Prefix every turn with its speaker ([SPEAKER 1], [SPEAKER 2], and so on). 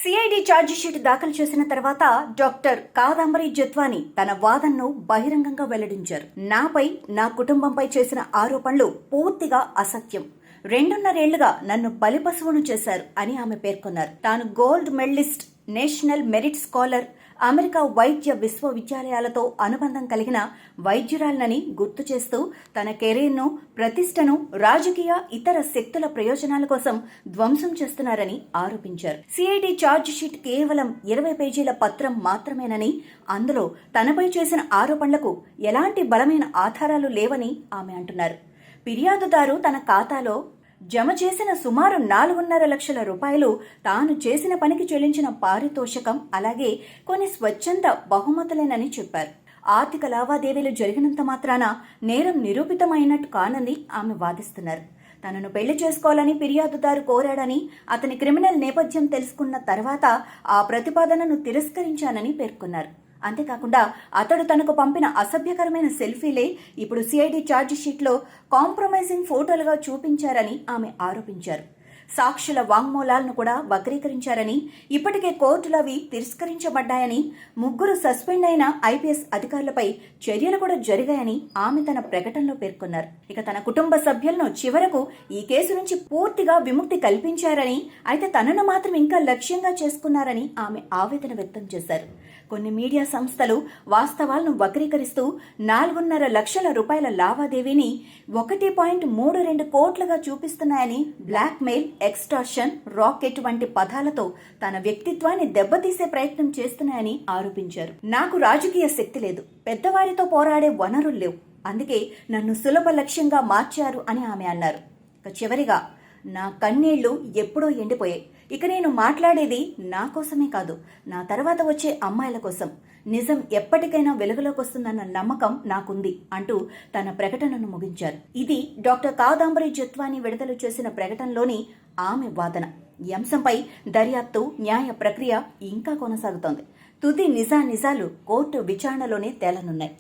[SPEAKER 1] CID chargesheet దాఖలు చేసిన తర్వాత డాక్టర్ కాదంబరి జత్వాని తన వాదనను బహిరంగంగా వెల్లడించారు. నాపై, నా కుటుంబంపై చేసిన ఆరోపణలు పూర్తిగా అసత్యం. 2.5 ఏళ్లుగా నన్ను బలిపశువును చేశారు అని ఆమె పేర్కొన్నారు. తాను gold medallist, national merit scholar, America వైద్య విశ్వవిద్యాలయాలతో అనుబంధం కలిగిన వైద్యురాలనని గుర్తు చేస్తూ తన కెరీర్ను, ప్రతిష్టను రాజకీయ ఇతర శక్తుల ప్రయోజనాల కోసం ధ్వంసం చేస్తున్నారని ఆరోపించారు. సిఐడి ఛార్జ్ షీట్ కేవలం 20 పేజీల పత్రం మాత్రమేనని, అందులో తనపై చేసిన ఆరోపణలకు ఎలాంటి బలమైన ఆధారాలు లేవని ఆమె అంటున్నారు. ఫిర్యాదుదారు తన ఖాతాలో జమ చేసిన సుమారు 4.5 లక్షల రూపాయలు తాను చేసిన పనికి చెల్లించిన పారితోషికం, అలాగే కొన్ని స్వచ్ఛంద బహుమతులేనని చెప్పారు. ఆర్థిక లావాదేవీలు జరిగినంత మాత్రాన నేరం నిరూపితమైనట్టు కానని ఆమె వాదిస్తున్నారు. తనను పెళ్లి చేసుకోవాలని ఫిర్యాదుదారు కోరాడని, అతని క్రిమినల్ నేపథ్యం తెలుసుకున్న తర్వాత ఆ ప్రతిపాదనను తిరస్కరించానని పేర్కొన్నారు. అంతేకాకుండా అతడు తనకు పంపిన అసభ్యకరమైన సెల్ఫీలే ఇప్పుడు సిఐడి ఛార్జ్ షీట్లో కాంప్రమైజింగ్ ఫోటోలుగా చూపించారని ఆమె ఆరోపించారు. సాక్షుల వాంగ్మూలాలను కూడా వక్రీకరించారని, ఇప్పటికే కోర్టులో అవి తిరస్కరించబడ్డాయని, 3 సస్పెండ్ అయిన ఐపీఎస్ అధికారులపై చర్యలు కూడా జరిగాయని ఆమె తన ప్రకటనలో పేర్కొన్నారు. ఇక తన కుటుంబ సభ్యులను చివరకు ఈ కేసు నుంచి పూర్తిగా విముక్తి కల్పించారని, అయితే తనను మాత్రం ఇంకా లక్ష్యంగా చేసుకున్నారని ఆమె ఆవేదన వ్యక్తం చేశారు. కొన్ని మీడియా సంస్థలు వాస్తవాలను వక్రీకరిస్తూ 4.5 లక్షల రూపాయల లావాదేవీని 1.32 కోట్లుగా చూపిస్తున్నాయని, బ్లాక్మెయిల్, ఎక్స్టార్షన్, రాకెట్ వంటి పదాలతో తన వ్యక్తిత్వాన్ని దెబ్బతీసే ప్రయత్నం చేస్తున్నాయని ఆరోపించారు. నాకు రాజకీయ శక్తి లేదు, పెద్దవారితో పోరాడే వనరులు లేవు, అందుకే నన్ను సులభ లక్ష్యంగా మార్చారు అని ఆమె అన్నారు. ఇక చివరిగా, నా కన్నీళ్లు ఎప్పుడో ఎండిపోయాయి. ఇక నేను మాట్లాడేది నా కోసమే కాదు, నా తర్వాత వచ్చే అమ్మాయిల కోసం. నిజం ఎప్పటికైనా వెలుగులోకి వస్తుందన్న నమ్మకం నాకుంది అంటూ తన ప్రకటనను ముగించారు. ఇది డాక్టర్ కాదంబరి జత్వాని విడుదల చేసిన ప్రకటనలోని ఆమె వాదన. ఈ అంశంపై దర్యాప్తు, న్యాయ ప్రక్రియ ఇంకా కొనసాగుతోంది. తుది నిజాలు కోర్టు విచారణలోనే తేలనున్నాయి.